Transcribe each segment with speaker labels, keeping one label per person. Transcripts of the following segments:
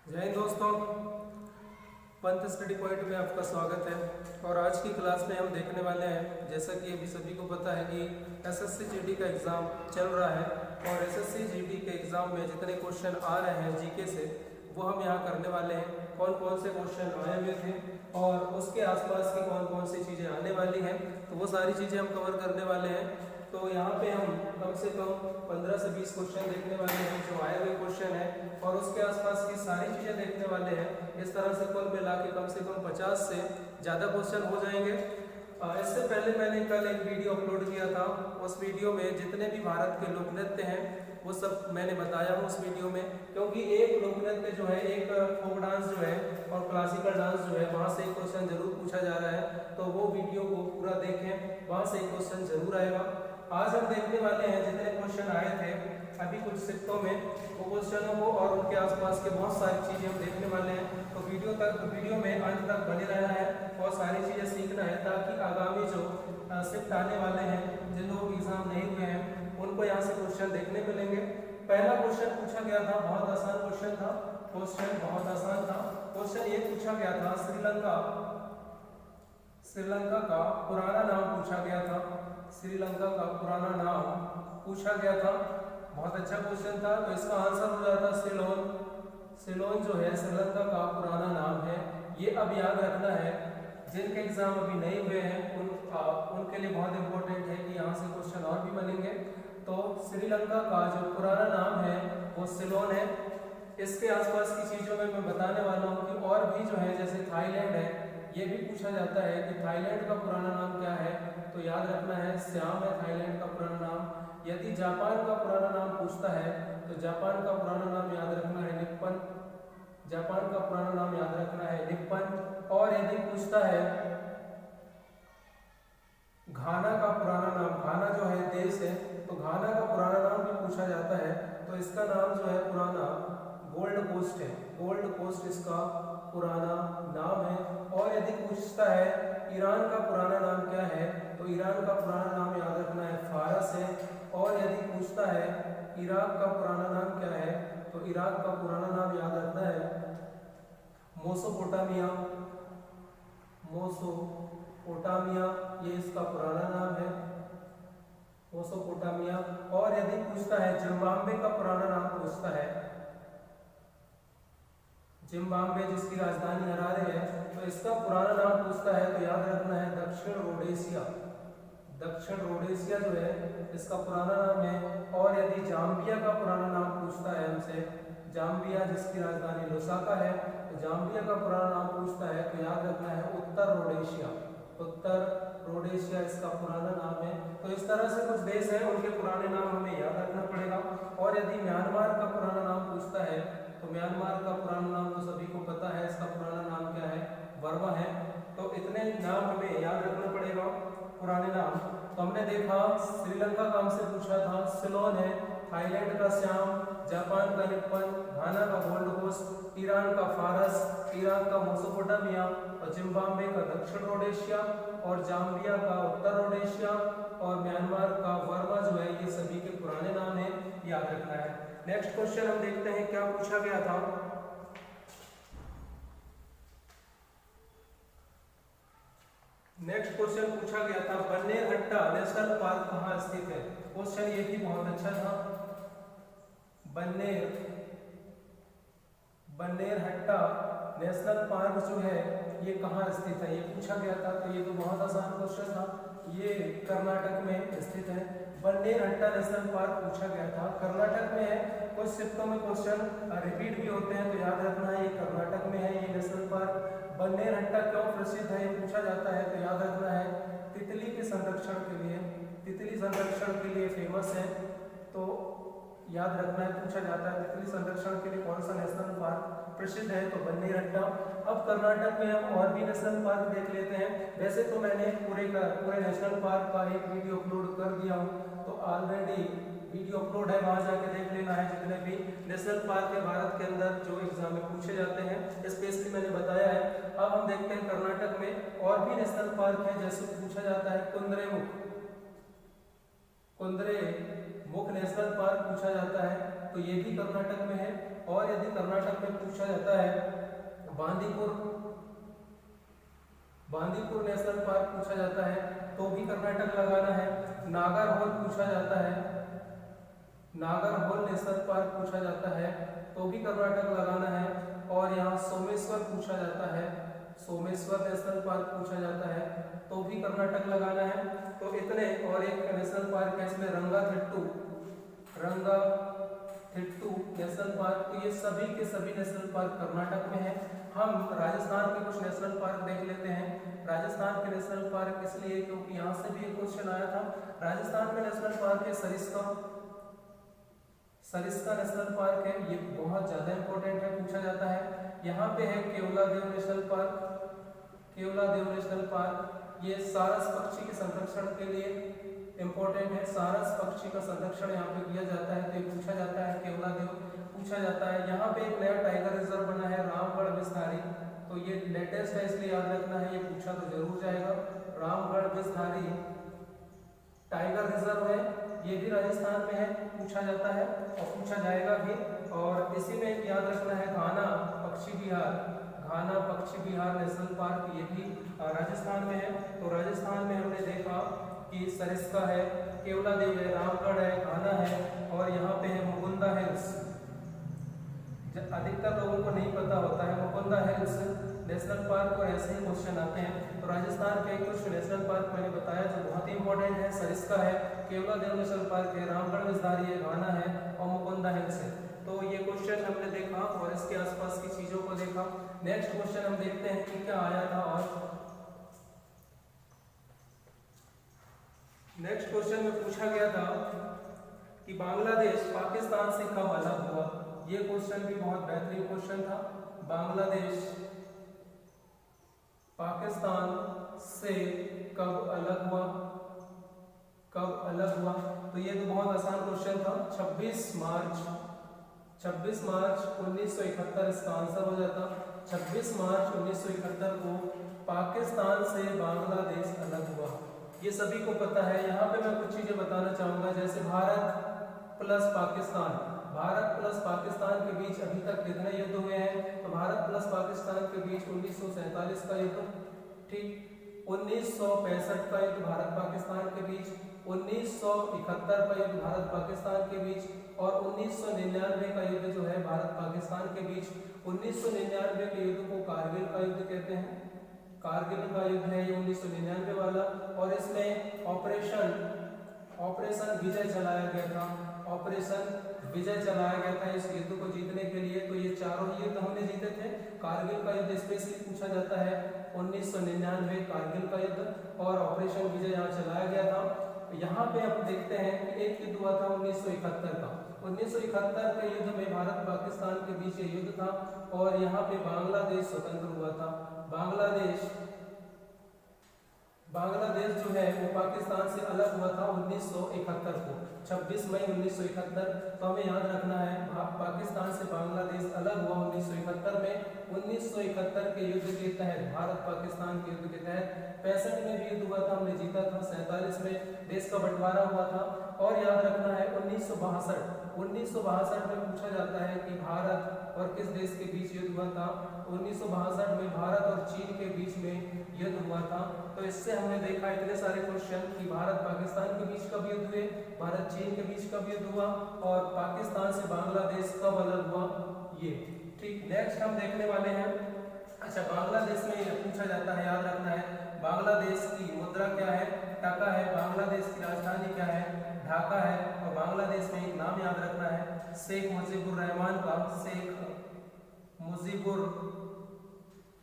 Speaker 1: जय हिंद दोस्तों, पंथ स्टडी पॉइंट में आपका स्वागत है। और आज की क्लास में हम देखने वाले हैं, जैसा कि अभी सभी को पता है कि एसएससी जीडी का एग्ज़ाम चल रहा है और एसएससी जीडी के एग्ज़ाम में जितने क्वेश्चन आ रहे हैं जीके से वो हम यहाँ करने वाले हैं। कौन कौन से क्वेश्चन आए हुए थे और उसके आसपास की कौन कौन सी चीज़ें आने वाली हैं, तो वो सारी चीज़ें हम कवर करने वाले हैं। तो यहाँ पे हम कम से कम 15 से 20 क्वेश्चन देखने वाले हैं जो आए हुए क्वेश्चन हैं और उसके आसपास की सारी चीज़ें देखने वाले हैं। इस तरह से कुल मिला के कम से कम 50 से ज़्यादा क्वेश्चन हो जाएंगे। इससे पहले मैंने कल एक वीडियो अपलोड किया था। उस वीडियो में जितने भी भारत के लोक नृत्य हैं वो सब मैंने बताया हूँ उस वीडियो में, क्योंकि एक लोक नृत्य जो है, एक फोक डांस जो है और क्लासिकल डांस जो है, वहाँ से एक क्वेश्चन जरूर पूछा जा रहा है। तो वो वीडियो को पूरा देखें, वहाँ से एक क्वेश्चन जरूर आएगा। आज हम देखने वाले हैं जितने क्वेश्चन आए थे अभी कुछ शिफ्टों में, वो क्वेश्चनों को और उनके आसपास के बहुत सारी चीज़ें हम देखने वाले हैं। तो वीडियो में अंत तक बने रहना है और सारी चीज़ें सीखना है, ताकि आगामी जो शिफ्ट आने वाले हैं, जिन लोगों के एग्जाम नहीं हुए हैं, उनको यहाँ से क्वेश्चन देखने मिलेंगे। पहला क्वेश्चन पूछा गया था, बहुत आसान क्वेश्चन था। क्वेश्चन बहुत आसान था। क्वेश्चन ये पूछा गया था, श्रीलंका का पुराना नाम पूछा गया था। श्रीलंका का पुराना नाम पूछा गया था। बहुत अच्छा क्वेश्चन था। तो इसका आंसर हो जाता सिलोन। सिलोन जो है श्रीलंका का पुराना नाम है। ये अब याद रखना है, जिनके एग्जाम अभी नहीं हुए हैं उनके लिए बहुत इंपॉर्टेंट है कि यहाँ से क्वेश्चन और भी बनेंगे। तो श्रीलंका का जो पुराना नाम है वो सिलोन है। इसके आसपास की चीज़ों में मैं बताने वाला हूँ कि और भी जो है, जैसे थाईलैंड है, ये भी पूछा जाता है कि थाईलैंड का पुराना नाम क्या है। तो याद रखना है श्याम है थाईलैंड का पुराना नाम। यदि जापान का पुराना नाम पूछता है तो जापान का पुराना नाम याद रखना है निप्पन। जापान का पुराना नाम याद रखना है निप्पन। और यदि पूछता है घाना का पुराना नाम, घाना जो है देश है, तो घाना का पुराना नाम भी पूछा जाता है। तो इसका नाम जो है पुराना गोल्ड कोस्ट है। गोल्ड कोस्ट इसका पुराना नाम है। और यदि पूछता है ईरान का पुराना नाम क्या है, तो ईरान का पुराना नाम याद रखना है फारस है। और यदि पूछता है इराक का पुराना नाम क्या है, तो इराक का पुराना नाम याद रखना है मोसोपोटामिया। मोसोपोटामिया ये इसका पुराना नाम है, मोसोपोटामिया। और यदि पूछता है जिम्बाब्वे का पुराना नाम पूछता है, जिम्बाब्वे जिसकी राजधानी हरारे है, तो इसका पुराना नाम पूछता है, तो याद रखना है दक्षिण रोडेशिया। दक्षिण रोडेशिया जो है इसका पुराना नाम है। और यदि जाम्बिया का पुराना नाम पूछता है हमसे, जाम्बिया जिसकी राजधानी लुसाका है, तो जाम्बिया का पुराना नाम पूछता है, तो याद रखना है उत्तर रोडेशिया। उत्तर रोडेशिया इसका पुराना नाम है। तो इस तरह से कुछ देश हैं, उनके पुराने नाम हमें याद रखना पड़ेगा। और यदि म्यांमार का पुराना नाम पूछता है, तो म्यांमार का पुराना नाम तो सभी को पता है, इसका पुराना नाम क्या है, बर्मा है। तो इतने नाम हमें याद रखना पड़ेगा, पुराने नाम। तो हमने देखा श्रीलंका का हमसे पूछा था सिलोन है, थाईलैंड का श्याम, जापान का निप्पन, घाना का गोल्ड कोस्ट, ईरान का फारस, इराक का मोसोपोटामिया और जिम्बाब्वे का दक्षिण रोडेशिया और जाम्बिया का उत्तर रोडेशिया और म्यांमार का बर्मा जो है, ये सभी के पुराने नाम है, याद रखना है। नेक्स्ट क्वेश्चन हम देखते हैं क्या पूछा गया था। नेक्स्ट क्वेश्चन पूछा गया था बन्नेरहट्टा नेशनल पार्क कहाँ स्थित है। क्वेश्चन ये भी बहुत अच्छा था। बन्नेरहट्टा नेशनल पार्क जो है ये कहाँ स्थित है, ये पूछा गया था। तो ये तो बहुत आसान क्वेश्चन था, ये कर्नाटक में स्थित है। बन्नेरहट्टा नेशनल पार्क पूछा गया था, कर्नाटक में है। कुछ शिफ्टों में क्वेश्चन रिपीट भी होते हैं, तो याद रखना है ये कर्नाटक में है ये नेशनल पार्क। बन्नेरहट्टा क्यों प्रसिद्ध है ये पूछा जाता है, तो याद रखना है तितली के संरक्षण के लिए, तितली संरक्षण के लिए फेमस है। तो याद रखना है, पूछा जाता है तितली संरक्षण के लिए कौन सा नेशनल पार्क प्रसिद्ध है, तो बन्नेरहट्टा। अब कर्नाटक में हम और भी नेशनल पार्क देख लेते हैं। वैसे तो मैंने पूरे नेशनल पार्क का एक वीडियो अपलोड कर दिया हूँ, तो ऑलरेडी वीडियो अपलोड है, वहाँ जाके देख लेना है। जितने भी नेशनल पार्क है भारत के अंदर जो एग्जाम में पूछे जाते हैं, स्पेशली मैंने बताया है। अब हम देखते हैं कर्नाटक में और भी नेशनल पार्क है, जैसे पूछा जाता है कुंद्रेमुख मुख्य नेशनल पार्क पूछा जाता है तो ये भी कर्नाटक में है। और यदि कर्नाटक में पूछा जाता है बांदीपुर नेशनल पार्क पूछा जाता है तो भी कर्नाटक लगाना है। नागरहोल पूछा जाता है, नागरहोल नेशनल पार्क पूछा जाता है तो भी कर्नाटक लगाना है। और यहाँ सोमेश्वर पूछा जाता है, सोमेश्वर नेशनल पार्क पूछा जाता है तो भी कर्नाटक लगाना है। तो इतने, और एक नेशनल पार्क है इसमें रंगाथिट्टू नेशनल पार्क। तो ये सभी के सभी नेशनल पार्क कर्नाटक में है। हम राजस्थान के कुछ नेशनल पार्क देख लेते हैं। राजस्थान के नेशनल पार्क इसलिए क्योंकि यहाँ से भी एक क्वेश्चन आया था। राजस्थान में नेशनल पार्क है सरिस्का नेशनल पार्क है, ये बहुत ज्यादा इंपॉर्टेंट है, पूछा जाता है। यहाँ पे है केवलादेव नेशनल पार्क, ये सारस पक्षी के संरक्षण के लिए इंपॉर्टेंट है। सारस पक्षी का संरक्षण यहाँ पे किया जाता है तो ये पूछा जाता है, केवलादेव पूछा जाता है। यहाँ पे एक नया टाइगर रिजर्व बना है रामगढ़ विस्तारी, तो ये लेटेस्ट है इसलिए याद रखना है, ये पूछा तो जरूर जाएगा। रामगढ़ विस्तारी टाइगर रिजर्व है, ये भी राजस्थान में है, पूछा जाता है और पूछा जाएगा भी। और इसी में याद रखना है घाना पक्षी विहार नेशनल पार्क, ये भी राजस्थान में है। तो राजस्थान में हमने देखा कि सरिस्का है, केवलादेव है, रामगढ़ है, घाना है और यहाँ पे है मुकुंदा हिल्स। अधिकतर लोगों को नहीं पता होता है मुकुंदा हिल्स नेशनल पार्क, और ऐसे ही क्वेश्चन आते हैं। तो राजस्थान के कुछ नेशनल पार्क मैंने बताया जो बहुत ही इंपॉर्टेंट है, सरिस्का है, केवलादेव नेशनल पार्क है, रामगढ़ विस्तारी है, घाना है और मुकुंदा हिल्स है। तो ये क्वेश्चन हमने देखा और इसके आसपास की चीजों को देखा। नेक्स्ट क्वेश्चन हम देखते हैं कि क्या आया था। और नेक्स्ट क्वेश्चन में पूछा गया था कि बांग्लादेश पाकिस्तान से कब अलग हुआ। ये क्वेश्चन भी बहुत बेहतरीन क्वेश्चन था। बांग्लादेश पाकिस्तान से कब अलग हुआ, तो ये तो बहुत आसान क्वेश्चन था। 26 मार्च 1971 इसका आंसर हो जाता। 26 मार्च 1971 को पाकिस्तान से बांग्लादेश अलग हुआ, ये सभी को पता है। यहाँ पे मैं कुछ चीजें बताना चाहूंगा, जैसे भारत प्लस पाकिस्तान के बीच अभी तक कितने युद्ध हुए हैं। तो भारत प्लस पाकिस्तान के बीच 1947 का युद्ध, ठीक, 1965 का युद्ध भारत पाकिस्तान के बीच, 1971 का युद्ध भारत पाकिस्तान के बीच और 1999 का युद्ध जो है भारत पाकिस्तान के बीच। 1999 के युद्ध को कारगिल का युद्ध कहते हैं, कारगिल का युद्ध है ये 1999 वाला। और इसमें ऑपरेशन विजय चलाया गया था, इस युद्ध को जीतने के लिए। तो ये चारों ही युद्ध हमने जीते थे। कारगिल का युद्ध स्पेशली पूछा जाता है 1999 कारगिल का युद्ध, और ऑपरेशन विजय यहाँ चलाया गया था। यहाँ पे हम देखते हैं कि एक युद्ध हुआ था 1971 का। 1971 के युद्ध में भारत पाकिस्तान के बीच ये युद्ध था और यहाँ पे बांग्लादेश स्वतंत्र हुआ था। बांग्लादेश जो है वो पाकिस्तान से अलग हुआ था 1971 को, 26 मई 1971। तो हमें याद रखना है पाकिस्तान से बांग्लादेश अलग हुआ 1971 में। 1971 के युद्ध के तहत, भारत पाकिस्तान के युद्ध के तहत 65 में भी युद्ध हुआ था, हमने जीता था। 47 में देश का बंटवारा हुआ था। और याद रखना है 1962 में पूछा जाता है कि भारत और किस देश के बीच युद्ध हुआ था। 1962 में भारत और चीन के बीच में युद्ध हुआ था। तो इससे हमने देखा इतने सारे क्वेश्चन कि भारत पाकिस्तान के बीच कब युद्ध हुए, भारत चीन के बीच कब युद्ध हुआ और पाकिस्तान से बांग्लादेश कब अलग हुआ, ये ठीक। नेक्स्ट हम देखने वाले हैं, अच्छा बांग्लादेश में पूछा जाता है, याद रखना है बांग्लादेश की मुद्रा क्या है, टका है। बांग्लादेश की राजधानी क्या है, ढाका है। और बांग्लादेश में एक नाम याद रखना है शेख मुजीबुर रहमान का, शेख मुजीबुर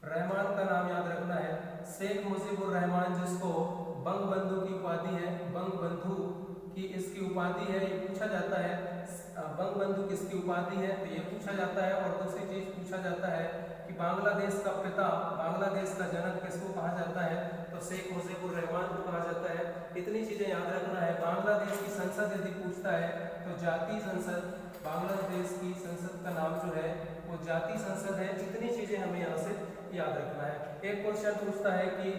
Speaker 1: रहमान का नाम याद रखना है, शेख मुजीबुर रहमान, जिसको बंगबंधु की उपाधि है, बंगबंधु की इसकी उपाधि है। ये पूछा जाता है बंगबंधु किसकी उपाधि है, तो ये पूछा जाता है। और दूसरी चीज पूछा जाता है कि बांग्लादेश का पिता, बांग्लादेश का जनक किसको कहा जाता है, तो शेख मुजीबुर रहमान को कहा जाता है। इतनी चीजें याद रखना है। बांग्लादेश की संसद यदि पूछता है तो जातीय संसद, बांग्लादेश की संसद का नाम जो है वो जातीय संसद है। इतनी चीजें हमें यहाँ से याद रखना है। एक क्वेश्चन पूछता है कि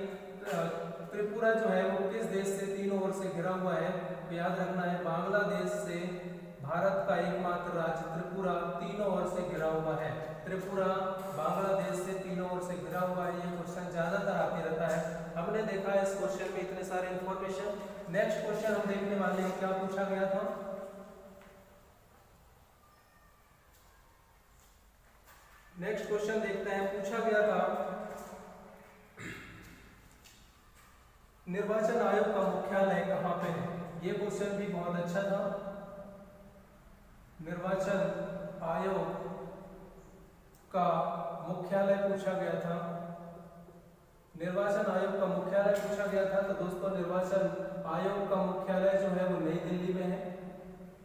Speaker 1: त्रिपुरा जो है वो किस देश से तीनों ओर से घिरा हुआ है? तो याद रखना है बांग्लादेश से भारत का एकमात्र राज्य त्रिपुरा तीनों ओर से घिरा हुआ है। त्रिपुरा बांग्लादेश से तीनों ओर से घिरा हुआ है। ये क्वेश्चन ज्यादातर आते रहता है। हमने देखा है इस क्वेश्चन में इतने सारे इंफॉर्मेशन। नेक्स्ट क्वेश्चन हम देखने वाले हैं, क्या पूछा गया था? नेक्स्ट क्वेश्चन देखते हैं। पूछा गया था निर्वाचन आयोग का मुख्यालय कहाँ पे है? ये क्वेश्चन भी बहुत अच्छा था। निर्वाचन आयोग का मुख्यालय पूछा गया था। निर्वाचन आयोग का मुख्यालय पूछा गया था। तो दोस्तों निर्वाचन आयोग का मुख्यालय जो है वो नई दिल्ली में है।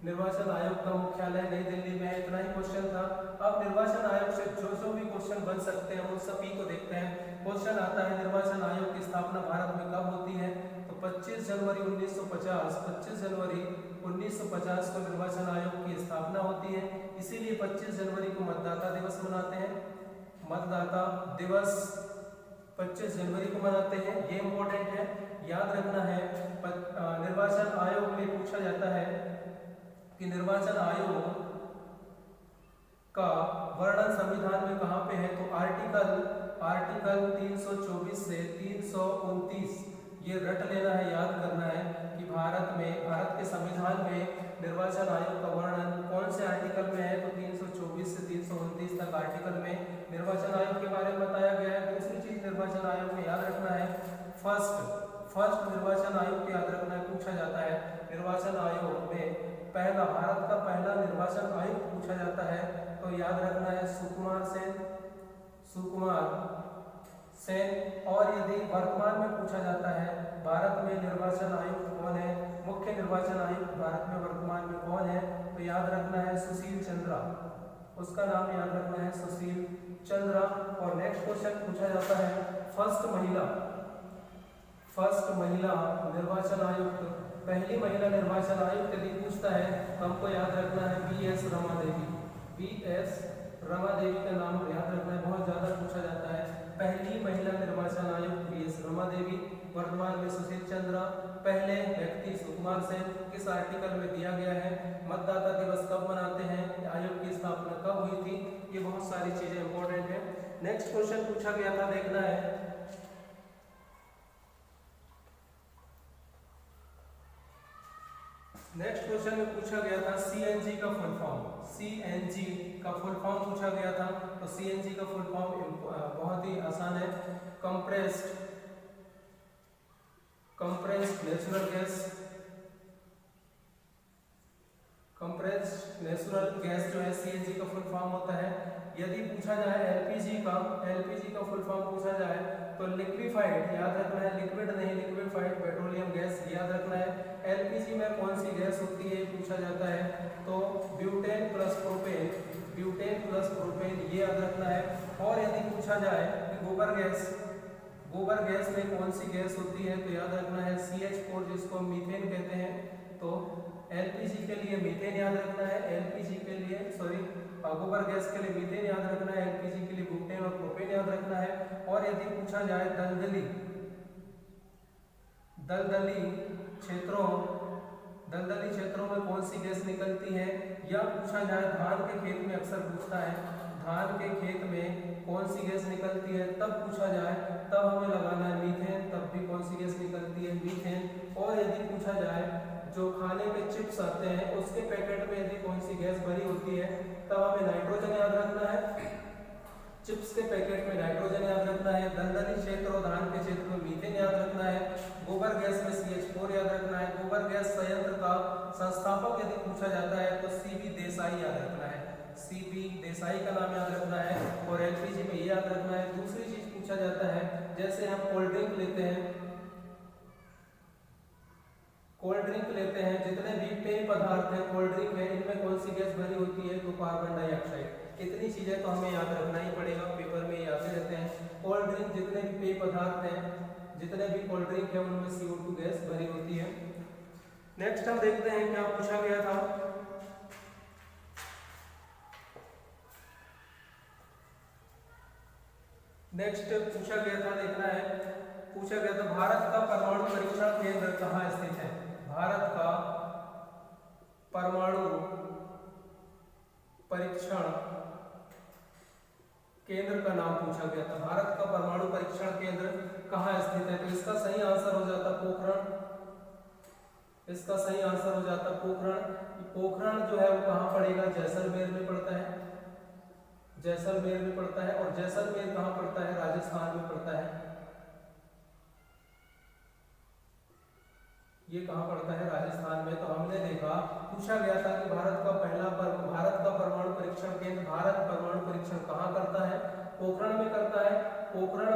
Speaker 1: निर्वाचन आयोग का मुख्यालय नई दिल्ली में है। इतना ही क्वेश्चन था। अब निर्वाचन आयोग से जो भी क्वेश्चन बन सकते हैं उन सभी को देखते हैं। क्वेश्चन आता है निर्वाचन आयोग की स्थापना भारत में कब होती है? तो 25 जनवरी 1950। 25 जनवरी 1950 को निर्वाचन आयोग की स्थापना होती है। इसीलिए 25 जनवरी को मतदाता दिवस मनाते हैं। मतदाता दिवस 25 जनवरी को मनाते हैं। ये इम्पोर्टेंट है, याद रखना है। निर्वाचन आयोग में पूछा जाता है कि निर्वाचन आयोग का वर्णन संविधान में कहाँ पे है? तो आर्टिकल 324 से 329 ये रट लेना है, याद करना है कि भारत के संविधान में निर्वाचन आयोग का वर्णन कौन से आर्टिकल में है? तो 324 से 329 तक आर्टिकल में निर्वाचन आयोग के बारे में बताया गया है। दूसरी चीज निर्वाचन आयोग में याद रखना है, फर्स्ट निर्वाचन आयोग को याद रखना है। पूछा जाता है निर्वाचन आयोग में भारत का पहला निर्वाचन आयुक्त पूछा जाता है तो याद रखना है सुकुमार सेन। और यदि वर्तमान में पूछा जाता है भारत में निर्वाचन आयुक्त कौन है, मुख्य निर्वाचन आयुक्त भारत में वर्तमान में कौन है? तो याद रखना है सुशील चंद्रा। उसका नाम याद रखना है सुशील चंद्रा। और नेक्स्ट क्वेश्चन पूछा जाता है फर्स्ट महिला निर्वाचन आयुक्त, पहली महिला निर्वाचन आयुक्त यदि पूछता है तो हमको याद रखना है बीएस रमा देवी का नाम याद रखना है। बहुत ज्यादा पूछा जाता है। पहली महिला निर्वाचन आयुक्त बीएस रमा देवी, वर्तमान में सुशील चंद्रा, पहले व्यक्ति सुकुमार सेन। किस आर्टिकल में दिया गया है? मतदाता दिवस कब मनाते हैं? आयोग की स्थापना कब हुई थी? ये बहुत सारी चीजें इंपॉर्टेंट है। नेक्स्ट क्वेश्चन पूछा गया था, देखना है। नेक्स्ट क्वेश्चन में पूछा गया था सीएनजी का फुल फॉर्म। सीएनजी का फुल फॉर्म पूछा गया था। तो सीएनजी का फुल फॉर्म बहुत ही आसान है, कंप्रेस्ड नेचुरल गैस जो है सीएनजी का फुल फॉर्म होता है। यदि पूछा जाए एलपीजी का फुल फॉर्म पूछा जाए तो लिक्विफाइड, याद रखना है लिक्विड नहीं, लिक्विफाइड पेट्रोलियम गैस, याद रखना है। एलपीजी में कौन सी गैस होती है पूछा जाता है तो ब्यूटेन प्लस प्रोपेन, ये याद रखना है। और यदि पूछा जाए कि गोबर गैस में कौन सी गैस होती है तो याद रखना है CH4 जिसको मीथेन कहते हैं। तो एलपीजी के लिए मीथेन याद रखना है, गोबर गैस के लिए मीथेन याद रखना है, एलपीजी के लिए ब्यूटेन और प्रोपेन याद रखना है। और यदि पूछा जाए दलदली क्षेत्रों में कौन सी गैस निकलती है, या पूछा जाए धान के खेत में, अक्सर पूछता है धान के खेत में कौन सी गैस निकलती है, तब पूछा जाए तब हमें लगाना है मीथेन, तब भी कौन सी गैस निकलती है? मीथेन। और यदि पूछा जाए जो खाने के चिप्स आते हैं उसके पैकेट में यदि कौन सी गैस भरी होती है तब हमें नाइट्रोजन याद रखना है। चिप्स के पैकेट में नाइट्रोजन याद रखना है। दलदली क्षेत्र और धान के क्षेत्र में मीथेन याद रखना है। गोबर गैस में CH4 याद रखना है। गोबर गैस संयंत्र का संस्थापक यदि पूछा जाता है तो CB देसाई याद रखना है, CB देसाई का नाम याद रखना है। और एलपीजी में ये याद रखना है। दूसरी चीज पूछा जाता है, जैसे हम कोल्ड ड्रिंक लेते हैं, जितने भी पेय पदार्थ हैं कोल्ड ड्रिंक है, इनमें कौन सी गैस भरी होती है तो कार्बन डाइऑक्साइड। इतनी चीजें तो हमें याद रखना ही पड़ेगा, पेपर में आते रहते हैं। कोल्ड ड्रिंक जितने भी पेय पदार्थ हैं, जितने भी कोल्ड ड्रिंक है उनमें CO2 गैस भरी होती है। नेक्स्ट हम देखते हैं क्या पूछा गया था। नेक्स्ट पूछा गया था, देखना है पूछा गया था भारत का परमाणु परीक्षण केंद्र कहाँ स्थित है। भारत का परमाणु परीक्षण केंद्र का नाम पूछा गया था। भारत का परमाणु परीक्षण केंद्र कहाँ स्थित है, तो इसका सही आंसर हो जाता पोखरण। इसका सही आंसर हो जाता पोखरण। पोखरण जो है वो कहाँ पड़ेगा, जैसलमेर में पड़ता है। जैसलमेर में पड़ता है। और जैसलमेर कहाँ पड़ता है, राजस्थान में पड़ता है। ये कहाँ पड़ता है, राजस्थान में। तो हमने देखा, पूछा गया था कि भारत का परमाणु परीक्षण केंद्र, भारत परमाणु परीक्षण कहाँ करता है, पोखरण में करता है। पोखरण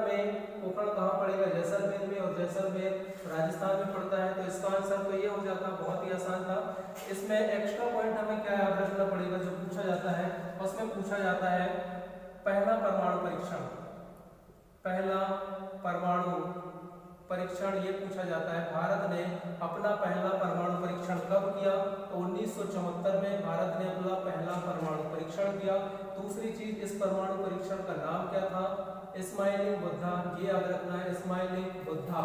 Speaker 1: कहाँ पड़ेगा, जैसलमेर में, और जैसलमेर राजस्थान में पड़ता है। तो इसका आंसर तो ये हो जाता, बहुत ही आसान था। इसमें एक्स्ट्रा पॉइंट हमें क्या याद रखना पड़ेगा, जो पूछा जाता है उसमें पूछा जाता है पहला परमाणु परीक्षण। पहला परमाणु परीक्षण ये पूछा जाता है, भारत ने अपना पहला परमाणु परीक्षण कब किया, तो 1974 में भारत ने अपना पहला परमाणु परीक्षण किया। दूसरी चीज, इस परमाणु परीक्षण का नाम क्या था, इस्माइलिंग बुद्धा। ये याद रखना है, इस्माइलिंग बुद्धा।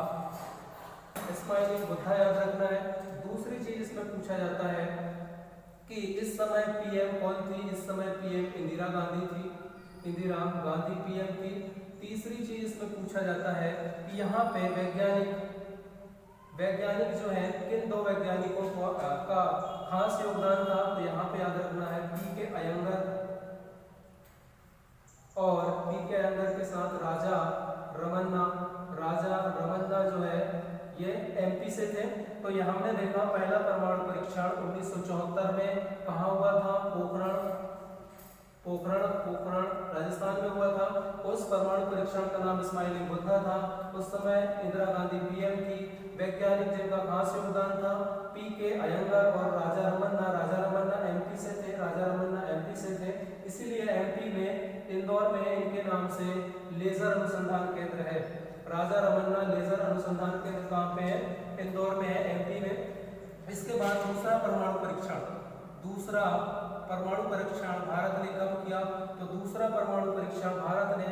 Speaker 1: इस्माइलिंग बुद्धा याद रखना है। दूसरी चीज इसमें पूछा जाता है कि इस समय पीएम कौन थी, इस समय पीएम इंदिरा गांधी थी। इंदिरा गांधी पीएम थी। तीसरी चीज इसमें पूछा जाता है कि यहाँ पे वैज्ञानिक जो है, किन दो वैज्ञानिकों का खास योगदान था, तो यहाँ पे याद रखना है पीके अयंगर, और पीके अयंगर के साथ राजा रमन्ना। राजा रमन्ना जो है ये एमपी से थे। तो यहाँ हमने देखा पहला परमाणु परीक्षण 1974 में कहाँ हुआ था, पोखरण राजस्थान में हुआ था। उस परमाणु परीक्षण का नाम इस्माइलिंग बुद्धा था। उस समय इंदिरा गांधी पीएम थी। वैज्ञानिक जिनका खास योगदान था पीके अयंगर और राजा रमन्ना एमपी से थे। इसीलिए एमपी में इंदौर में इनके नाम से लेजर अनुसंधान केंद्र है। राजा रमन्ना लेजर अनुसंधान केंद्र कहाँ पे है, इंदौर में है, एमपी में। इसके बाद दूसरा परमाणु परीक्षण भारत ने कब किया, तो दूसरा परमाणु परीक्षण भारत ने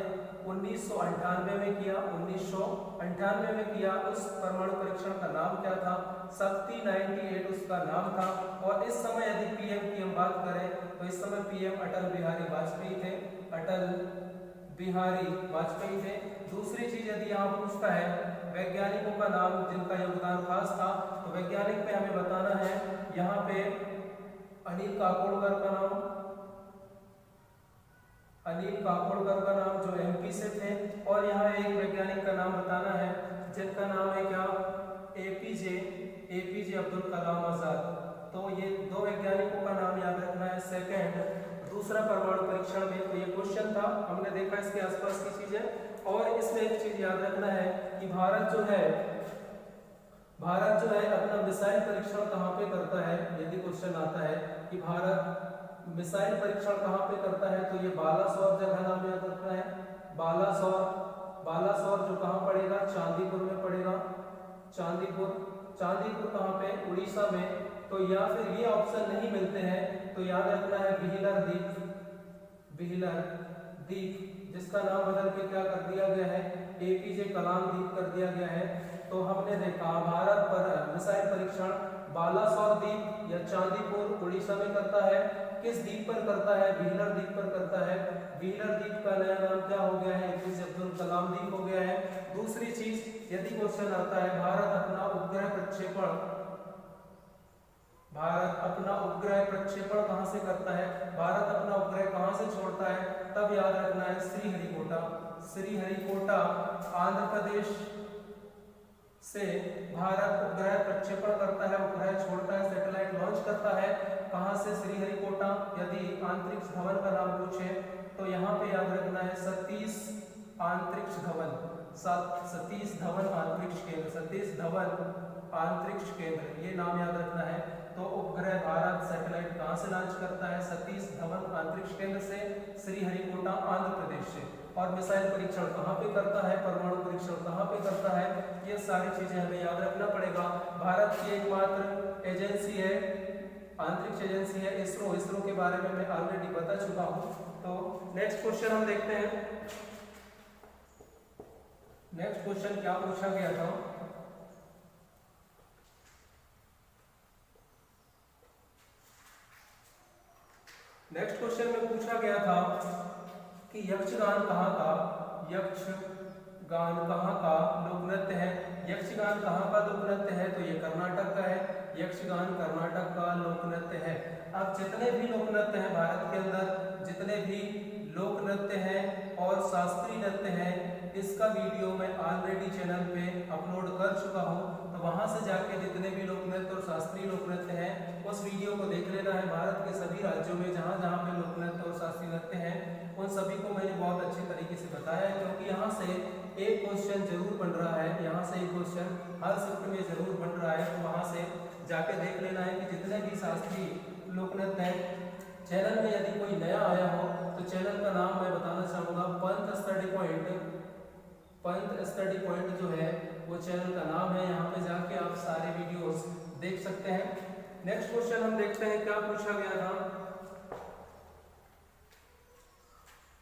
Speaker 1: 1998 में किया। 1998 में किया। उस परमाणु परीक्षण का नाम क्या था, शक्ति 98 उसका नाम था। और इस समय यदि पीएम की हम बात करें तो इस समय पीएम अटल बिहारी वाजपेयी थे। दूसरी चीज यदि यहाँ पूछता है वैज्ञानिकों का नाम जिनका योगदान खास था, तो वैज्ञानिक में हमें बताना है यहाँ पे अनिल काकोडकर का नाम जो एमपी से थे। और यहाँ एक वैज्ञानिक का नाम बताना है जिनका नाम है क्या, एपीजे अब्दुल कलाम आजाद। तो ये दो वैज्ञानिकों का नाम याद रखना है। दूसरा परमाणु परीक्षण में तो ये क्वेश्चन था, हमने देखा इसके आसपास की चीजें। और इसमें एक चीज याद रखना है कि भारत जो है अपना मिसाइल परीक्षण कहाँ पे करता है। यदि क्वेश्चन आता है कि भारत मिसाइल परीक्षण कहाँ पे करता है, तो ये बालासोर जगह नाम याद रखना है। बालासोर जो कहाँ पड़ेगा, चांदीपुर में पड़ेगा। चांदीपुर कहाँ पे, उड़ीसा में। तो या फिर ये ऑप्शन नहीं मिलते हैं तो याद रखना है व्हीलर द्वीप, जिसका नाम बदल के क्या कर दिया गया है, एपीजे कलाम द्वीप कर दिया गया है। तो हमने देखा भारत पर मिसाइल परीक्षण बालासोर द्वीप या चांदीपुर उड़ीसा में करता है। किस द्वीप पर करता है, व्हीलर द्वीप पर करता है। व्हीलर द्वीप का नया नाम क्या हो गया है, एपीजे अब्दुल कलाम द्वीप हो गया है। दूसरी चीज यदि क्वेश्चन आता है भारत अपना उपग्रह प्रक्षेपण कहां से करता है, भारत अपना उपग्रह कहां से छोड़ता है, तब याद रखना है श्रीहरिकोटा आंध्र प्रदेश से भारत उपग्रह प्रक्षेपण करता है, उपग्रह छोड़ता है, सैटेलाइट लॉन्च करता है। कहां से, श्रीहरिकोटा। यदि अंतरिक्ष धवन का नाम पूछे तो यहाँ पे याद रखना है सतीश धवन अंतरिक्ष केंद्र, ये नाम याद रखना है। तो उपग्रह भारत सैटेलाइट कहां से लॉन्च करता है, सतीश धवन अंतरिक्ष केंद्र से, श्रीहरिकोटा आंध्र प्रदेश से। और मिसाइल परीक्षण कहाँ पे करता है, परमाणु परीक्षण कहाँ पे करता है, ये सारी चीजें हमें याद रखना पड़ेगा। भारत की एकमात्र एजेंसी है, अंतरिक्ष एजेंसी है इसरो के बारे में मैं ऑलरेडी बता चुका हूँ। तो नेक्स्ट क्वेश्चन हम देखते हैं। नेक्स्ट क्वेश्चन क्या पूछा गया था? नेक्स्ट क्वेश्चन में पूछा गया था कि यक्षगान कहाँ का लोक नृत्य है। यक्षगान कहाँ का लोक नृत्य है? तो ये कर्नाटक का है। यक्षगान कर्नाटक का लोक नृत्य है। अब जितने भी लोक नृत्य हैं भारत के अंदर, जितने भी लोक नृत्य हैं और शास्त्रीय नृत्य हैं, इसका वीडियो मैं ऑलरेडी चैनल पे अपलोड कर चुका हूँ। तो वहाँ से जाके जितने भी लोक नृत्य और शास्त्रीय लोक नृत्य हैं उस वीडियो को देख लेना है। भारत के सभी राज्यों में जहाँ जहाँ पे लोक नृत्य और शास्त्रीय नृत्य हैं उन सभी को मैंने बहुत अच्छे तरीके से बताया है, क्योंकि यहाँ से एक क्वेश्चन जरूर बन रहा है, यहाँ से एक क्वेश्चन हर शिफ्ट में जरूर बन रहा है। तो वहाँ से जाके देख लेना है कि जितने भी शास्त्रीय लोक नृत्य हैं। चैनल में यदि कोई नया आया हो तो चैनल का नाम मैं बताना चाहूँगा पंत स्टडी पॉइंट जो है वो चैनल का नाम है। यहाँ पे जाके आप सारे वीडियोस देख सकते हैं। नेक्स्ट क्वेश्चन हम देखते हैं क्या पूछा गया था।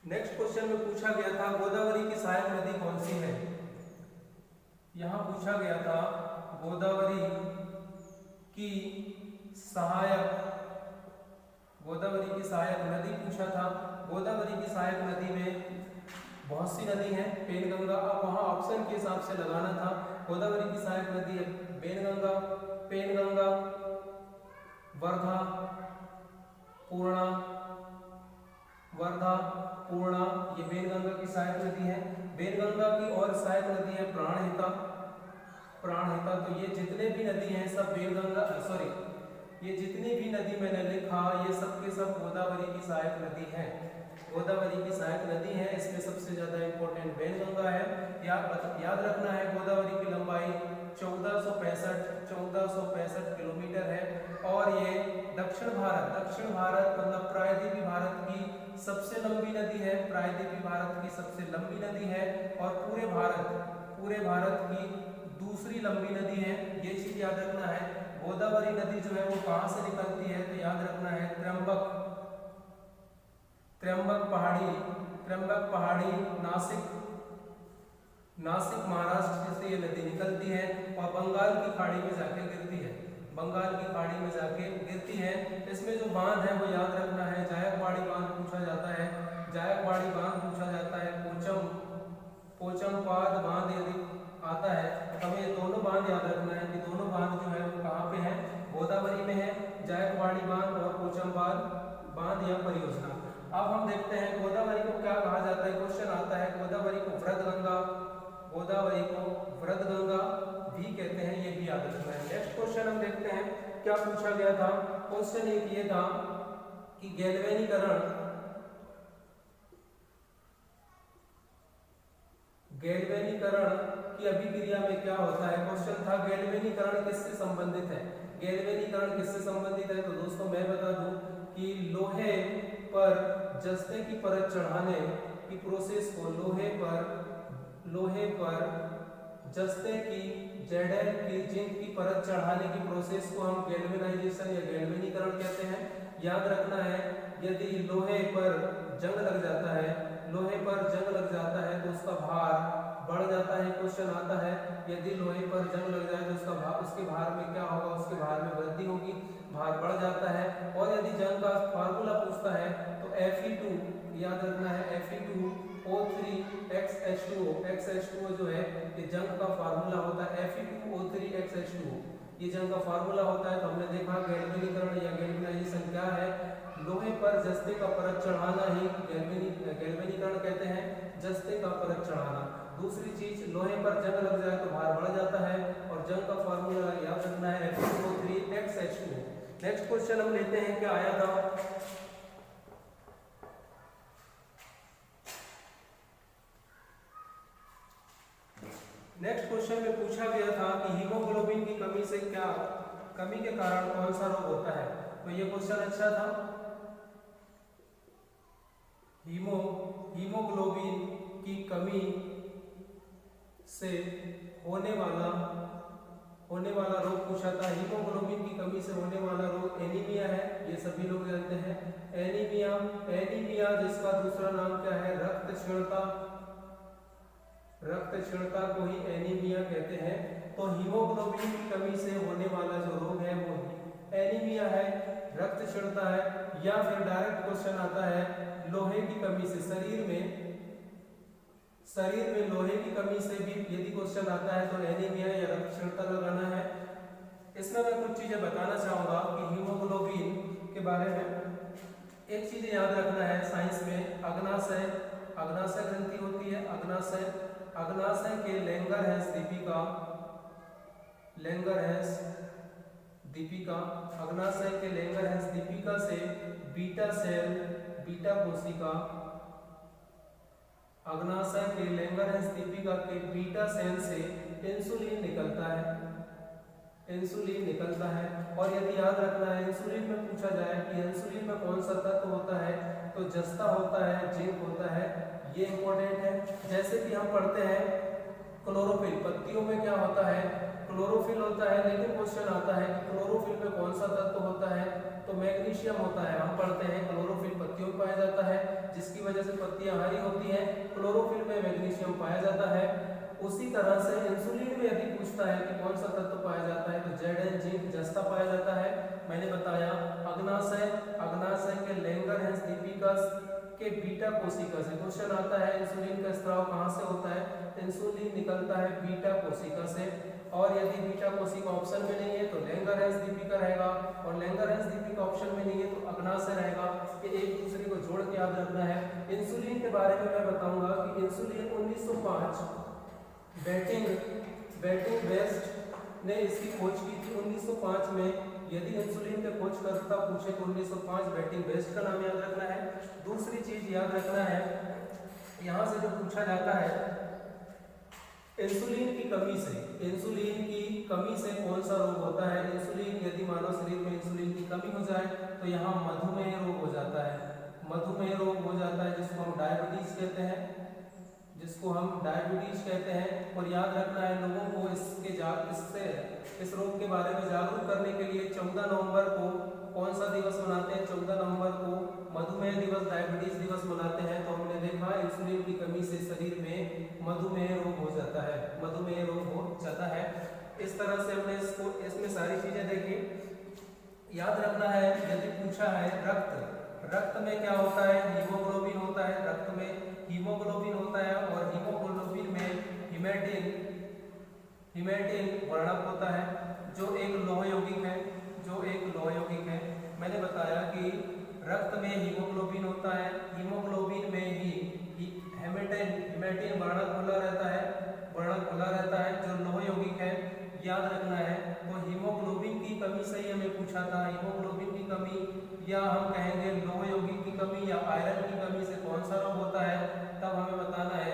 Speaker 1: नेक्स्ट क्वेश्चन में पूछा गया था गोदावरी की सहायक नदी कौन सी है। यहाँ पूछा गया था गोदावरी की सहायक नदी पूछा था। गोदावरी की सहायक नदी में बहुत सी नदी हैं। पेनगंगा, अब वहाँ ऑप्शन के हिसाब से लगाना था। गोदावरी की सहायक नदी है पेनगंगा, वर्धा, पूर्णा, ये पेनगंगा की सहायक नदी है। पेनगंगा की और सहायक नदी है प्राणहिता। तो ये जितने भी नदी हैं सब ये जितनी भी नदी मैंने लिखा ये सब के सब गोदावरी की सहायक नदी है। गोदावरी की सहायक नदी है। इसमें सबसे ज्यादा इंपॉर्टेंट वेनगंगा है। याद रखना है गोदावरी की लंबाई 1465 किलोमीटर है और ये दक्षिण भारत मतलब प्रायद्वीपी भारत की सबसे लंबी नदी है। प्रायद्वीपी भारत की सबसे लंबी नदी है और पूरे भारत की दूसरी लंबी नदी है। ये चीज याद रखना है। गोदावरी नदी जो है वो कहाँ से निकलती है? तो याद रखना है त्र्यंबक पहाड़ी नासिक महाराष्ट्र से ये नदी निकलती है और बंगाल की खाड़ी में जाके गिरती है। इसमें जो बांध है वो याद रखना है। जायकवाड़ी बांध पूछा जाता है। पोचमपाद बांध यदि आता है तो हमें दोनों बांध याद रखना है कि दोनों बांध जो है वो कहाँ पे है? गोदावरी में है। जायकवाड़ी बांध और पोचमपाद बांध या परियोजना। अब हम देखते हैं गोदावरी को क्या कहा जाता है। क्वेश्चन आता है गोदावरी को वृद्धगंगा भी कहते हैं, ये भी याद रखना है। नेक्स्ट क्वेश्चन हम देखते हैं क्या पूछा गया था। क्वेश्चन एक ये था कि गैल्वेनीकरण की अभिक्रिया में क्या होता है। क्वेश्चन था गैल्वेनीकरण किससे संबंधित है। तो दोस्तों मैं बता दूं कि लोहे पर जस्ते की परत चढ़ाने की प्रोसेस को लोहे पर जस्ते की जिंक की परत चढ़ाने की प्रोसेस को हम गैल्वेनाइजेशन या गैल्वेनीकरण कहते हैं। याद रखना है यदि लोहे पर जंग लग जाता है तो उसका भार बढ़ जाता है। क्वेश्चन आता है यदि लोहे पर जंग लग जाए तो उसके भार में क्या होगा? उसके भार में वृद्धि होगी, भार बढ़ जाता है। और यदि जंग का फार्मूला पूछता है तो Fe2 याद रखना है Fe2O3XH2O जो है ये जंग का फार्मूला होता है। Fe2O3XH2O ये जंग का फार्मूला होता है। तो हमने देखा गैल्वेनीकरण या गैल्वेनाइजेशन क्या है। लोहे पर जस्ते का परत चढ़ाना ही गैल्वेनीकरण कहते हैं, जस्ते का परत चढ़ाना। दूसरी चीज लोहे पर जंग लग जाए तो भार बढ़ जाता है और जंग का फार्मूला याद रखना है Fe2O3XH2O। नेक्स्ट क्वेश्चन हम लेते हैं क्या आया था। नेक्स्ट क्वेश्चन में पूछा गया था कि हीमोग्लोबिन की कमी के कारण कौन सा रोग होता है। तो ये क्वेश्चन अच्छा था। हीमोग्लोबिन की कमी से होने वाला रोग पूछा था। हीमोग्लोबिन की कमी से होने वाला रोग एनीमिया है, ये सभी लोग जानते हैं। एनीमिया जिसका दूसरा नाम क्या है? रक्त रक्त क्षीणता को ही एनीमिया कहते हैं। तो हीमोग्लोबिन की कमी से होने वाला जो रोग है वो एनीमिया है, रक्त क्षीणता है, या फिर डायरेक्ट क्वेश्चन आता है लोहे की कमी से, शरीर में लोहे की कमी से भी यदि क्वेश्चन आता है तो एनीमिया या रक्त क्षीणता लगाना है। इसमें मैं कुछ चीजें बताना चाहूंगा कि हीमोग्लोबिन के बारे में। एक चीज याद रखना है साइंस में, अग्नाशय ग्रंथि होती है, अग्नाशय के लैंगरहैंस दीपिका, अग्नाशय के लैंगरहैंस दीपिका से बीटा सेल, बीटा कोशिका, अग्नाशय के लैंगरहैंस दीपिका के बीटा सेल से इंसुलिन निकलता है। और यदि याद रखना है इंसुलिन में पूछा जाए कि इंसुलिन में कौन सा तत्व होता है, तो जस्ता होता है, जिंक होता है, ये इंपॉर्टेंट है। जैसे कि हम पढ़ते हैं क्लोरोफिल, पत्तियों में क्या होता है, क्लोरोफिल होता है, लेकिन क्वेश्चन आता है कि क्लोरोफिल में कौन सा तत्व होता है, तो मैग्नीशियम होता है। हम पढ़ते हैं क्लोरोफिल पत्तियों में पाया जाता है, जिसकी वजह से पत्तियां हरी होती हैं, क्लोरोफिल में मैग्नीशियम पाया जाता है। उसी तरह से इंसुलिन में यदि पूछता है कि कौन सा तत्व पाया जाता है, तो जेड, जिंक, जस्ता पाया जाता है। मैंने बताया अग्नाशय के लैंगरहैंस दीपिका के बीटा कोशिका से क्वेश्चन आता है इंसुलिन का स्राव कहाँ से होता है, इंसुलिन निकलता है बीटा कोशिका से। और यदि बीटा कोशिका ऑप्शन में नहीं है तो लैंगरहैंस दीपिका रहेगा, और लैंगरहैंस दीपिका ऑप्शन में नहीं है तो अग्नाशय रहेगा। कि एक दूसरे को जोड़ के याद रखना है। इंसुलिन के बारे में मैं बताऊंगा कि इंसुलिन 1905 बेटिंग वेस्ट ने इसकी खोज की थी 1905 में। यदि इंसुलिन के खोजकर्ता पूछे तो 1905 बेटिंग वेस्ट का नाम याद रखना है। दूसरी चीज याद रखना है, यहाँ से जो पूछा जाता है इंसुलिन की कमी से कौन सा रोग होता है। इंसुलिन यदि मानव शरीर में इंसुलिन की कमी हो जाए तो यहाँ मधुमेह रोग हो जाता है, जिसको हम डायबिटीज कहते हैं। और याद रखना है लोगों को इस रोग के बारे में जागरूक करने के लिए 14 नवंबर को कौन सा दिवस मनाते हैं, 14 नवंबर को मधुमेह दिवस, डायबिटीज दिवस मनाते हैं। तो हमने देखा इंसुलिन की कमी से शरीर में मधुमेह रोग हो जाता है। इस तरह से हमने इसमें सारी चीजें देखी। याद रखना है यदि पूछा है रक्त में क्या होता है, हीमोग्लोबिन होता है, रक्त में हीमोग्लोबिन होता है, और हीमोग्लोबिन में हिमैटिन वर्णक होता है जो एक लौह यौगिक है। मैंने बताया कि रक्त में हीमोग्लोबिन होता है, हीमोग्लोबिन में ही हिमैटिन वर्णक खुला रहता है जो लौह यौगिक है। याद रखना है। तो हीमोग्लोबिन की कमी से ही हमें पूछा था, हीमोग्लोबिन की कमी या हम कहेंगे लौह यौगिक की कमी या आयरन की कमी से कौन सा रोग होता है, तब हमें बताना है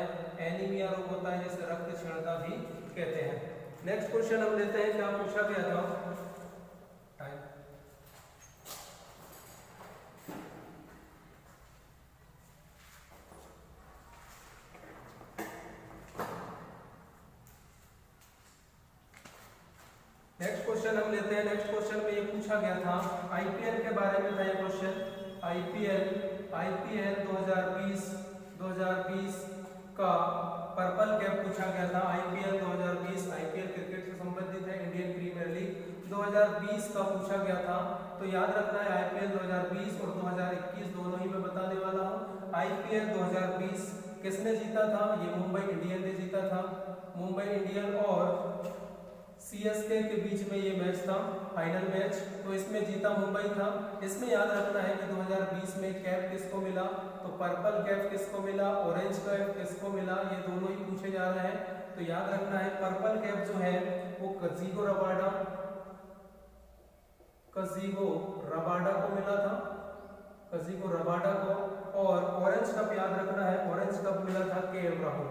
Speaker 1: एनीमिया रोग होता है, जिसे रक्त क्षीणता भी कहते हैं। नेक्स्ट क्वेश्चन हम लेते हैं, क्या पूछा गया था। नेक्स्ट क्वेश्चन हम लेते हैं। नेक्स्ट क्वेश्चन में ये पूछा गया था आईपीएल के बारे में था ये क्वेश्चन। आईपीएल 2020 का पर्पल कैप पूछा गया था। आईपीएल 2020 आईपीएल क्रिकेट से संबंधित है, इंडियन प्रीमियर लीग 2020 का पूछा गया था। तो याद रखना है आईपीएल 2020 और 2021 दोनों ही मैं बताने वाला हूँ। आईपीएल 2020 किसने जीता था, ये मुंबई इंडियन ने जीता था। मुंबई इंडियन और सीएसके के बीच में ये मैच था, फाइनल मैच, तो इसमें जीता मुंबई था। इसमें याद रखना है कि 2020 में कैप किसको मिला, तो पर्पल कैप किसको मिला, ऑरेंज कैप किसको मिला, ये दोनों ही पूछे जा रहे हैं। तो याद रखना है पर्पल कैप जो है वो कजिगो रबाडा को मिला था, कजिगो रबाडा को। और ऑरेंज कप याद रखना है, ऑरेंज कप मिला था केएल राहुल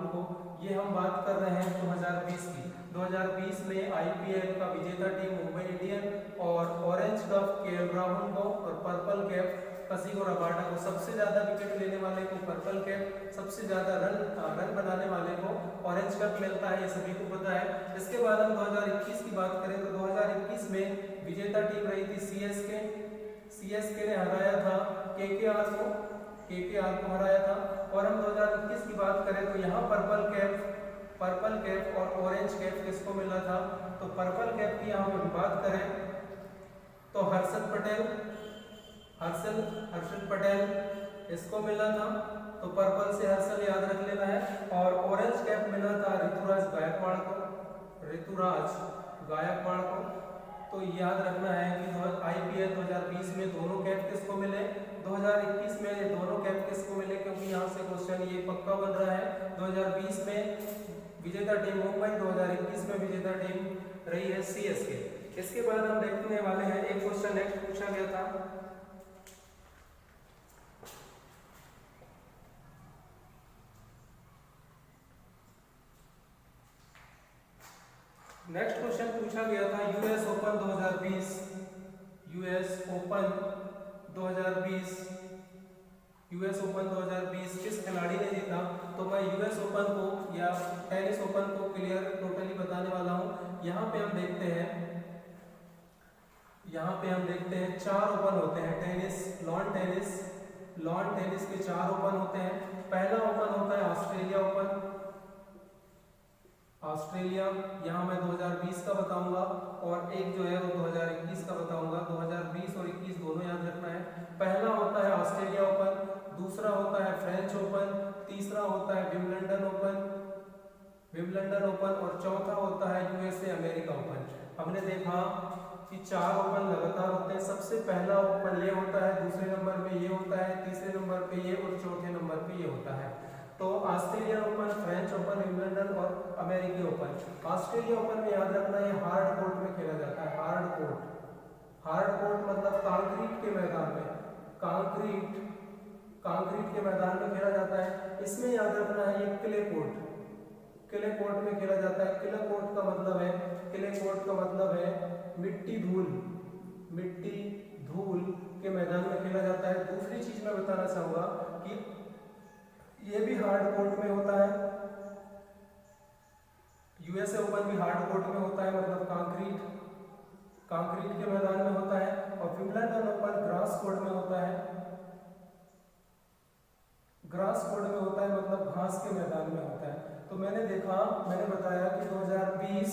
Speaker 1: को। ये हम बात कर रहे हैं 2020 की। 2020 में आईपीएल का विजेता टीम मुंबई इंडियन और ऑरेंज कप केएल राहुल को और पर्पल कैप कजिगो रबाडा को। सबसे ज्यादा विकेट लेने वाले को पर्पल कैप, सबसे ज्यादा रन बनाने वाले को ऑरेंज कप मिलता है, ये सभी को पता है। इसके बाद हम 2021 की बात करें तो 2021 में विजेता टीम रही थी सीएसके ने हराया था केकेआर को। KKR को हराया था। और हम 2021 की बात करें तो यहाँ पर्पल कैप और ऑरेंज कैप किसको मिला था? तो पर्पल कैप की यहाँ पर बात करें तो हर्षद पटेल इसको मिला था। तो पर्पल से हर्षल याद रख लेना है। और ऑरेंज कैप मिला था ऋतुराज गायकवाड़ को। तो याद रखना है कि IPL 2020 में दोनों कैप किसको मिले, 2021 में दोनों कैप किसको मिले, क्योंकि यहाँ से क्वेश्चन ये पक्का बन रहा है। 2020 में विजेता टीम मुंबई, 2021 में विजेता टीम रही है CSK। इसके बाद हम देखने वाले हैं एक क्वेश्चन नेक्स्ट पूछा गया था, नेक्स्ट क्वेश्चन पूछा गया था US ओपन 2020 किस खिलाड़ी ने जीता? तो मैं US ओपन को या टेनिस ओपन को क्लियर टोटली बताने वाला हूं। यहाँ पे हम देखते हैं 4 ओपन होते हैं लॉन टेनिस के 4 ओपन होते हैं। पहला ओपन होता है ऑस्ट्रेलिया ओपन। यहाँ मैं 2020 का बताऊंगा और एक जो है वो 2021 का बताऊंगा। 2020 और 21 दोनों याद रखना है। पहला होता है ऑस्ट्रेलिया ओपन, दूसरा होता है फ्रेंच ओपन, तीसरा होता है विंबलडन ओपन और चौथा होता है USA अमेरिका ओपन। हमने देखा कि 4 ओपन लगातार होते हैं। सबसे पहला ओपन ये होता है, दूसरे नंबर पे ये होता है, तीसरे नंबर पे ये और चौथे नंबर पे ये होता है। तो Australian open, French open, Wimbledon और अमेरिकी ओपन। ऑस्ट्रेलिया ओपन में याद रखना है हार्ड कोर्ट में खेला जाता है। हार्ड कोर्ट मतलब कंक्रीट के मैदान में खेला जाता है। इसमें याद रखना है ये क्ले कोर्ट में खेला जाता है। क्ले कोर्ट का मतलब है मिट्टी धूल के मैदान में खेला जाता है। दूसरी चीज मैं बताना चाहूंगा कि ये भी हार्ड कोर्ट में होता है। USA ओपन भी हार्ड कोर्ट में होता है, मतलब कंक्रीट के मैदान में होता है। और विंबलडन ओपन ग्रास कोर्ट में होता है, मतलब घास के मैदान में होता है। तो मैंने बताया कि 2020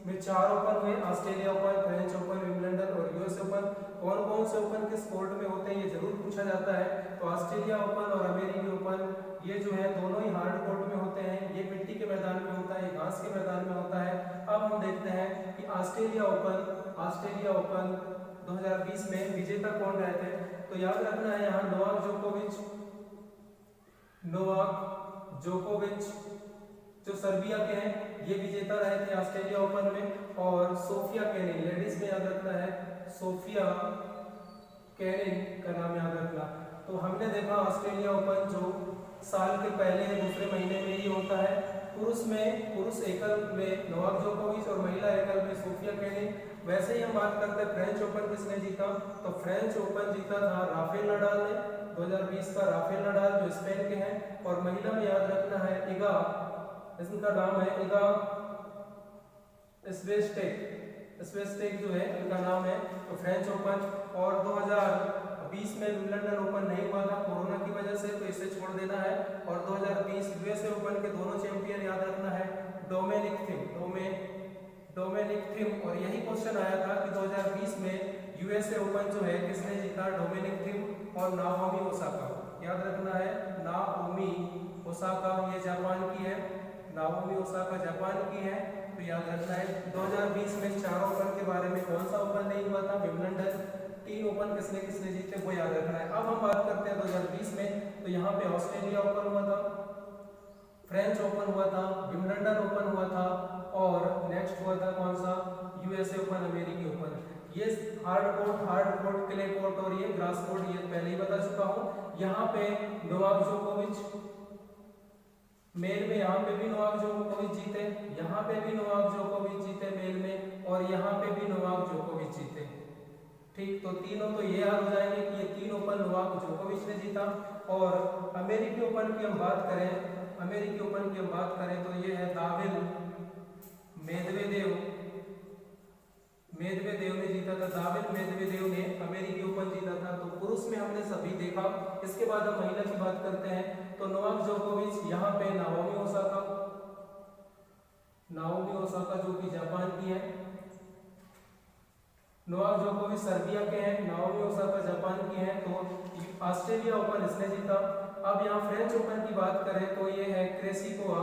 Speaker 1: में 4 ओपन हुए, Australia open, French open, Wimbledon और US ओपन। कौन से ओपन किस कोर्ट में होते हैं ये जरूर पूछा जाता है। तो ऑस्ट्रेलिया ओपन और अमेरिकी ओपन ये जो है दोनों ही हार्ड कोर्ट में होते हैं। ये मिट्टी के मैदान में होता है, ये घास के मैदान में होता है। अब हम देखते हैं कि ऑस्ट्रेलिया ओपन 2020 में विजेता कौन रहे थे? तो याद रखना है यहाँ नोवाक जोकोविच जो सर्बिया के हैं ये विजेता रहे थे ऑस्ट्रेलिया ओपन में। और सोफिया केनिन, लेडीज में याद रखना है सोफिया केनिन का नाम याद रखना। तो हमने देखा ऑस्ट्रेलिया ओपन जो साल के पहले दूसरे महीने में ही होता है। पुरुष एकल में नोवाक जोकोविच और महिला एकल में सोफिया केनिन। वैसे ही हम बात करते हैं फ्रेंच ओपन किसने जीता? तो फ्रेंच ओपन जीता था राफेल नडाल ने, 2020 का राफेल नडाल जो स्पेन के हैं। और महिला में याद रखना है इगा, इसका नाम है इगा स्वेस्टेक जो है इनका नाम है। तो फ्रेंच ओपन। और 2020 में विंबलडन ओपन नहीं हुआ था कोरोना की वजह से, तो इसे छोड़ देना है। और 2020 USA ओपन के दोनों चैंपियन याद रखना है डोमेनिक थिम। और यही क्वेश्चन आया था कि 2020 में USA ओपन जो है किसने जीता? डोमेनिक थिम और नाओमी ओसाका। याद रखना है नाओमी ओसाका, ये जापान की है। नाओमी ओसाका जापान की है। तो याद रखना है 2020 में 4 ओपन के बारे में कौन सा ओपन नहीं हुआ था? विंबलडन। 3 ओपन किसने जीते वो याद रखना है। अब हम बात करते हैं 2020 में। तो यहाँ पे ऑस्ट्रेलिया ओपन हुआ था, फ्रेंच ओपन हुआ था, विंबलडन ओपन हुआ था और नेक्स्ट हुआ था कौन सा? USA ओपन, अमेरिकी ओपन। ये हार्ड कोर्ट, क्ले कोर्ट और ये ग्रास कोर्ट ये पहले ही बता चुका हूँ। यहाँ पे नोवाक जोकोविच मेल में, यहाँ पे भी नोवाक जोकोविच जीते, यहाँ पे भी नोवाक जोकोविच जीते मेल में, और यहाँ पे भी नोवाक जोकोविच जीते। ठीक, तो तीनों तो ये याद हो जाएंगे कि ये 3 ओपन नोवाक जोकोविच ने जीता। और अमेरिकी ओपन की हम बात करें तो ये है दाविद मेदवेदेव ने जीता था, दाविद मेदवेदेव ने अमेरिकी ओपन जीता था। तो पुरुष में हमने सभी देखा। इसके बाद हम महिला की बात करते हैं। तो नोवाक जोकोविच, यहाँ पे नाओमी ओसाका जो कि जापान की है। नोवाक जोकोविच सर्बिया के हैं, नाओमी ओसाका जापान की हैं। तो ऑस्ट्रेलिया ओपन इसने जीता। अब यहाँ फ्रेंच ओपन की बात करें तो ये है क्रेसिकोवा,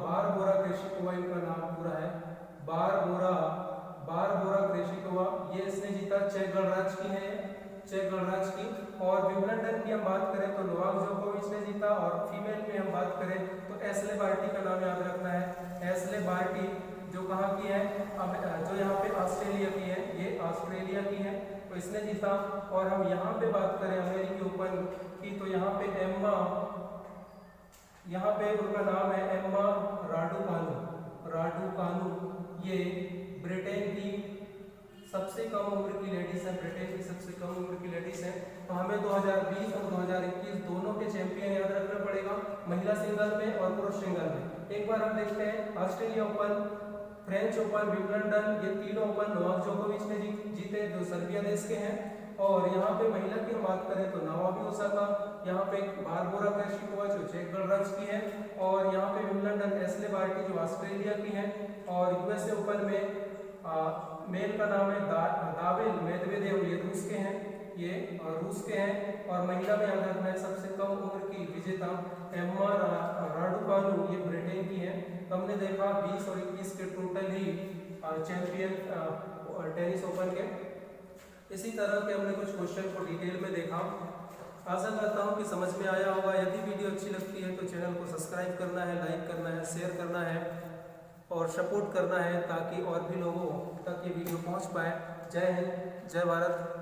Speaker 1: बारबोरा क्रेसिकोवा इनका नाम पूरा है, बारबोरा क्रेसिकोवा। ये इसने जीता, चेक गणराज्य की है, चेक गणराज्य की। और विंबलडन की हम बात करें तो नोवाक जोकोविच ने जीता। और फीमेल में हम बात करें तो एशले बार्टी का नाम याद रखना है। एशले बार्टी जो कहाँ की है, जो यहाँ पे ऑस्ट्रेलिया की है, ये ऑस्ट्रेलिया की है, तो इसने जीता। और हम यहाँ पे बात करें अमेरिकी ओपन की तो यहाँ पे उनका नाम है एम्मा राडुकानु। ये ब्रिटेन की सबसे कम उम्र की लेडीज है, ब्रिटेन की सबसे कम उम्र की लेडीज है। तो हमें 2020 और 2021 दोनों के चैंपियन याद रखना पड़ेगा, महिला सिंगल में और पुरुष सिंगल में। एक बार हम देखते हैं Australia open, French open, Wimbledon, ये तीनों ओपन नोवाक जोकोविच ने जीते, जो सर्बिया देश के हैं। और यहाँ पे महिला की हम बात करें तो नाओमी ओसाका, यहाँ पे बारबोरा क्रेसिकोवा जो चेक गणराज्य की है। और यहाँ पे विंबलडन एशले बार्टी जो ऑस्ट्रेलिया की है। और यूएसए ओपन में मेल का नाम है दाविद मेदवेदेव, ये रूस के हैं, और महिला में याद रखना है सबसे कम उम्र की विजेता एम्मा राडुकानु, ये ब्रिटेन की है। तो हमने देखा 20 और 21 के टोटल ही चैंपियन टेनिस ओपन के। इसी तरह के हमने कुछ क्वेश्चन को डिटेल में देखा। आशा करता हूँ कि समझ में आया होगा। यदि वीडियो अच्छी लगती है तो चैनल को सब्सक्राइब करना है, लाइक करना है, शेयर करना है और सपोर्ट करना है, ताकि और भी लोगों तक ये वीडियो पहुँच पाए। जय हिंद, जय भारत।